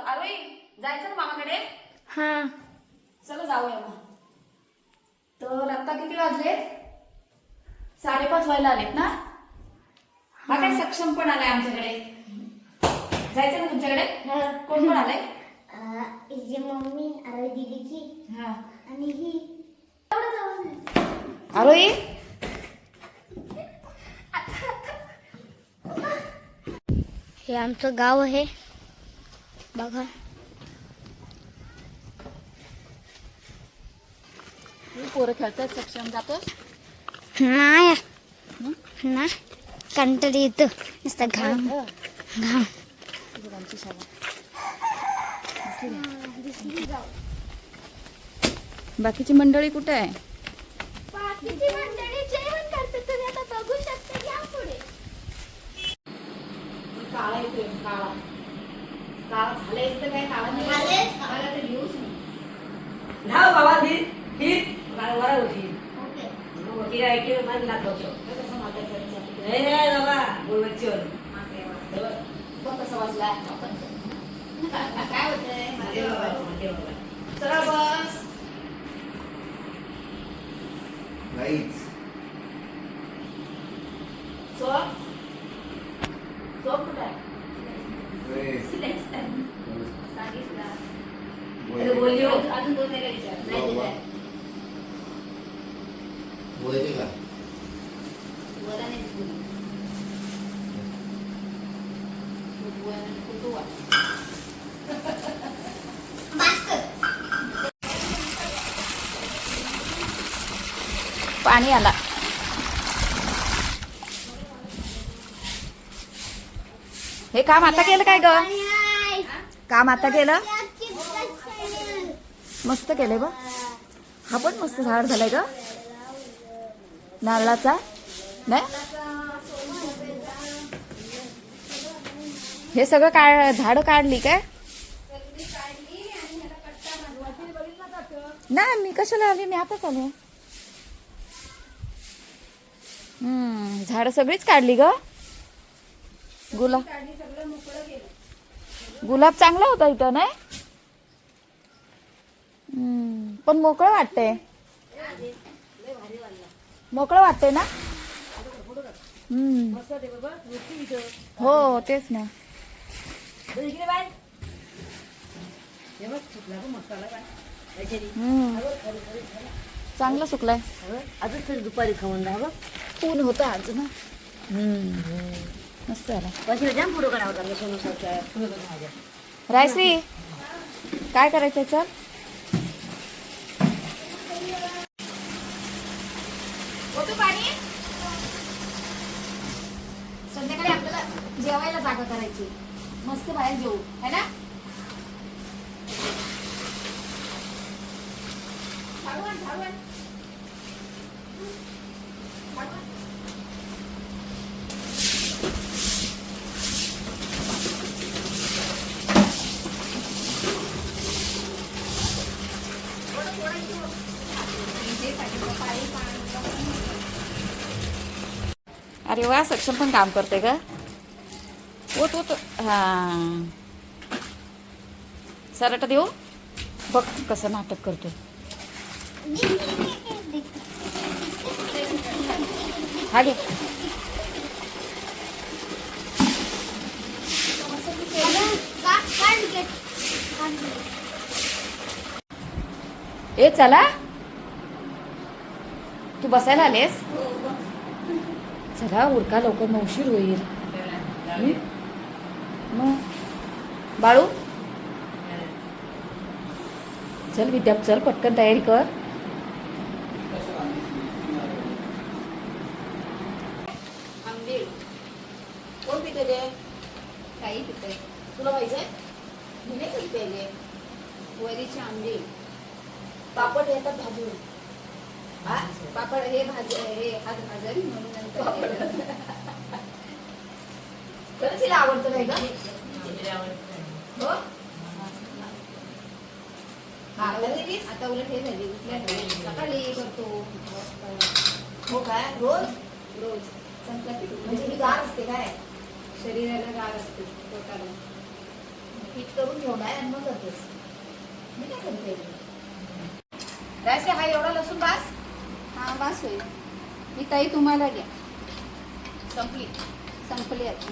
अरे जायचं ना मामाकडे. हा चला जाऊया मग. तर आता किती वाजले? 5:30 व्हायला आलेत ना. हा काय सक्षम पण आलाय आमच्याकडे. जायचं ना तुमच्याकडे. कोण कोण आलाय? हिची मम्मी अरे दीदीची हा आणि ही अरे हे आमचं गाव आहे बघा. पोरं खेळतात. सक्षम जातोस नाही ना कंटाळी येतो नुसतं घाम घाम. बाकीची मंडळी कुठे आहे? बाकीची मंडळी जेवण करते. तुम्ही आता बघू शकता. या पुढे काळा येतोय. काळा काळा झालेच तर काय काळा नाही झालेच. काळा तर घेऊच नाही. नाव बाबा दी ही वरा होती ओके होती काय की मन लागतो कसं मागायचं? हे रे बाबा बोलवच्चोर बघ कसं वाजला. काय होतंय मध्ये बाबा मध्ये बाबा चला बस. नाहीच. सोप सोप कुठं आहे? सांगितलं. अरे बोलली हो अजून दोन नाही विचार. नाही दिलाय. बोलायचे का? बोला नाही दिली. कुठं पाणी आला. हे काम आता केलं काय ग? काम आता केलं. मस्त केलंय बघ. हा पण मस्त झाड झालंय ग नारळाचा. नाही हे सगळं झाड काढली काय? नाही मी कशाला आली. मी आताच आले. झाड सगळीच काढली ग. गुलाब चांगला होता इथं नाही. पण मोकळं वाटतंय. मोकळं वाटतंय ना. हो तेच ना. चांगलं सुकलाय. अजून दुपारी खाऊन राहा ऊन होतं आज ना. मस्त झाला. पैसे जाम पुढं करावं रायसी काय करायचंय? चल पाणी. संध्याकाळी आपल्याला जेवायला जागा करायची. मस्त बाहेर जेवू है ना. अरे वा सक्षम पण काम करते का? ओत हा सराटा देऊ. बघ कसं नाटक करतो. हा घे. ए चला तू बसायला आलेस. चला उरका लवकर मग उशीर होईल. मग बाळू चल विद्या चल पटकन तयारी कर. आंबील कोण पिते ते? काही पिते. तुला पाहिजे? मी नाही कधी प्यायले. वरीची आंबील. पापड येतात भाजून. पापड हे हे हात भाजल म्हणून नंतर खरंच तिला आवडतं नाही का? हो आता उलट हे झाली सकाळी करतो. हो काय रोज रोज म्हणजे मी गार असते काय शरीराला गार असते पोटाला. पीठ करून ठेवलाय आणि मग करतेस. मी काय करते रायसे हा एवढा लसूण बास. हा बस होईल. ही ताई तुम्हाला घ्या. संपली आता.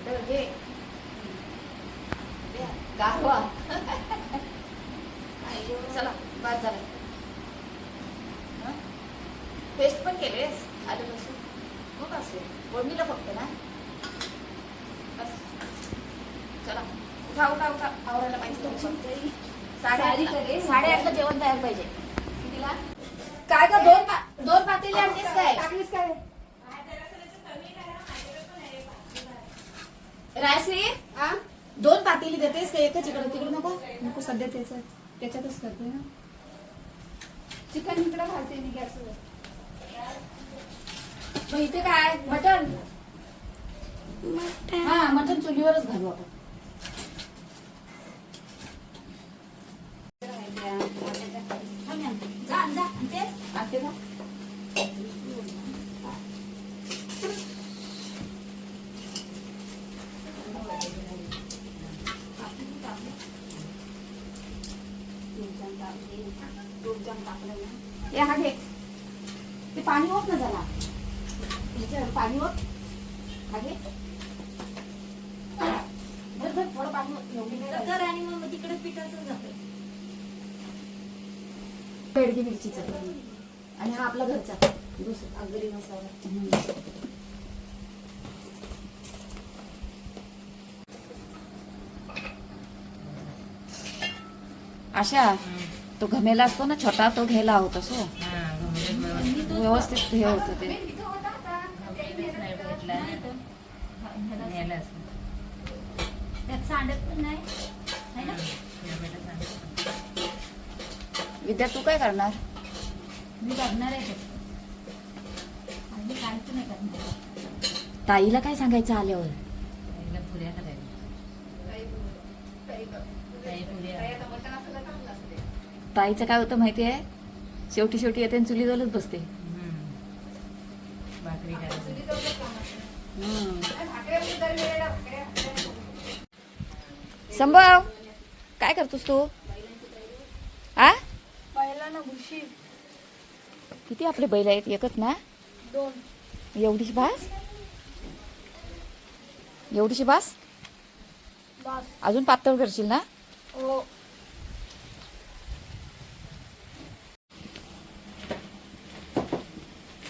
तर घे गारवा. चला बास झाला. पेस्ट पण केलेस आलं लसूण मग असेल फोडणीला फक्त ना. बस चला उठा उठा उठा आवरायला पाहिजे. साडेआठला जेवण तयार पाहिजे. कितीला काय का दोन पातेले आणलीस काय टाकलीस काय रायश्री? हा 2 पातेली देतेस का एकच इकडे तिकडे नको सध्या त्याच्यातच करते ना. चिकन इकडे घालते मी गॅसवर. मग इथे काय मटण? हा मटण चुलीवरच घालू आपण. जा आणते ना. हे हा घे. ते पाणी होत ना जरा ह्याच्यावर पाणी होत. हा घे थोडं पाणी होत. आणि मग तिकडे पिठाचं जातं. बेडगी मिरचीचा आणि हा आपला घरचा दुसरा अगदी मसाला. अशा तो घमेला असतो ना छोटा तो घ्यायला होत असो व्यवस्थित हे होतं ते. त्यात सांडत पण नाही. विद्या तू काय करणार? मी करणार आहे काहीच नाही करणार. ताईला काय सांगायचं आल्यावर? पुऱ्या करायला. ताईचं काय होतं माहितीये शेवटी येते आणि चुलीजवळच बसते. भाकरी करायला. संभव काय करतोस तू? आ पहिला ना भुशी किती आपले बैल आहेत? एकच ना? 2. एवढीशी बास? एवढीशी बास? बस. अजून पातळ करशील ना? हो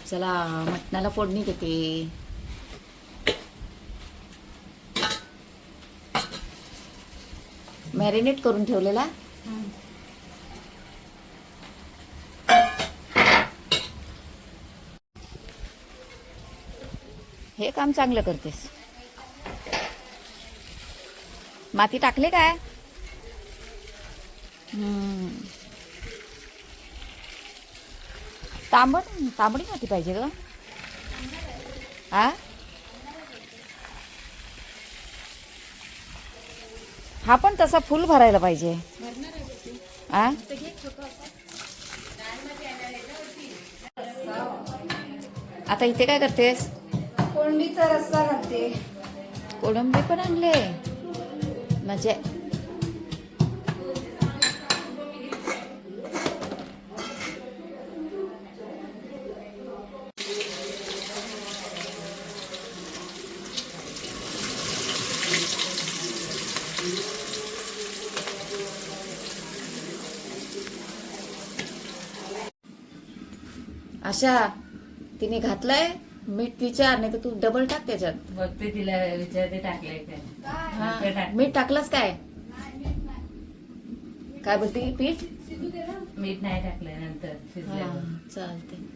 चला मटणाला फोडणी देते. मॅरिनेट करून ठेवलेला. हे काम चांगलं करतेस. माती टाकले काय? तांबडी माती पाहिजे ग. हा पण तसा फुल भरायला पाहिजे. आता इथे काय करतेस? कोळंबीचा रस्सा घालते. कोळंबी पण आणले म्हणजे अशा तिने घातलंय मीठ. विचार नाही तर तू डबल टाक त्याच्यात. बघते तिला विचारते टाकलंय काय. मीठ टाकलंस काय? काय बोलते? पीठ मीठ नाही टाकलंय नंतर शिजल्यावर. चालते.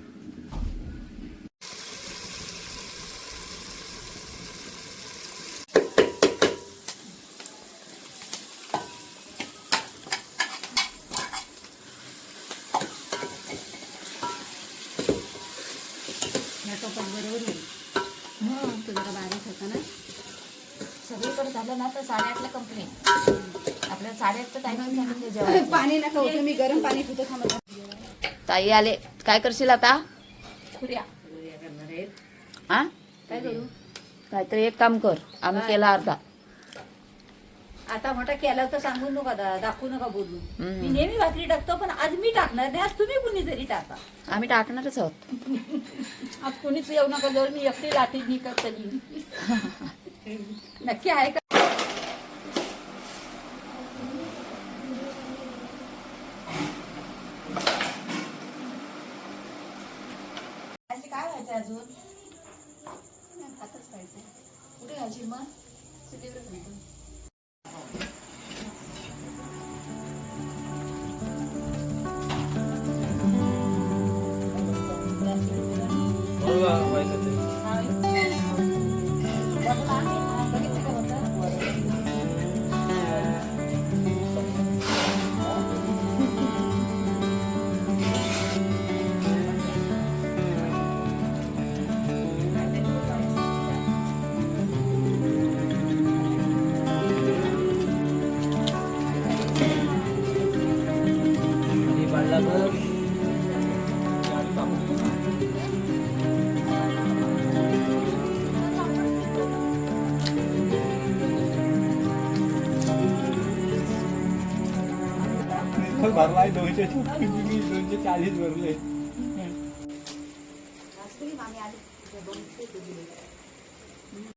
सगळीकडे झालं ना तर 8:30ला कंप्लीट. आपल्याला 8:30चं टायमिंग सांगितलं जेवायचं. पाणी नका होतं. मी गरम पाणी पितो. थांबा. ताई आले. काय करशील आता? पुऱ्या करणार आहेत. हा काय करू? काहीतरी एक काम कर, आम्ही केला अर्धा. आता मोठा केला तर सांगू नका दाखवू नका बोलू. हम्म. मी नेहमी भाकरी टाकतो पण आज मी टाकणार नाही. आज तुम्ही कुणीतरी टाका. आम्ही टाकणारच आहोत. आज कुणीच येऊ नका जर मी एकटी लाटी निघत तरी. नक्की आहे का? असे काय व्हायचं अजून? आताच व्हायचं. कुठे घालशील मग? चुलीवरच घालतो. भरलाय 240 भरले. आज तुम्ही मागे आले.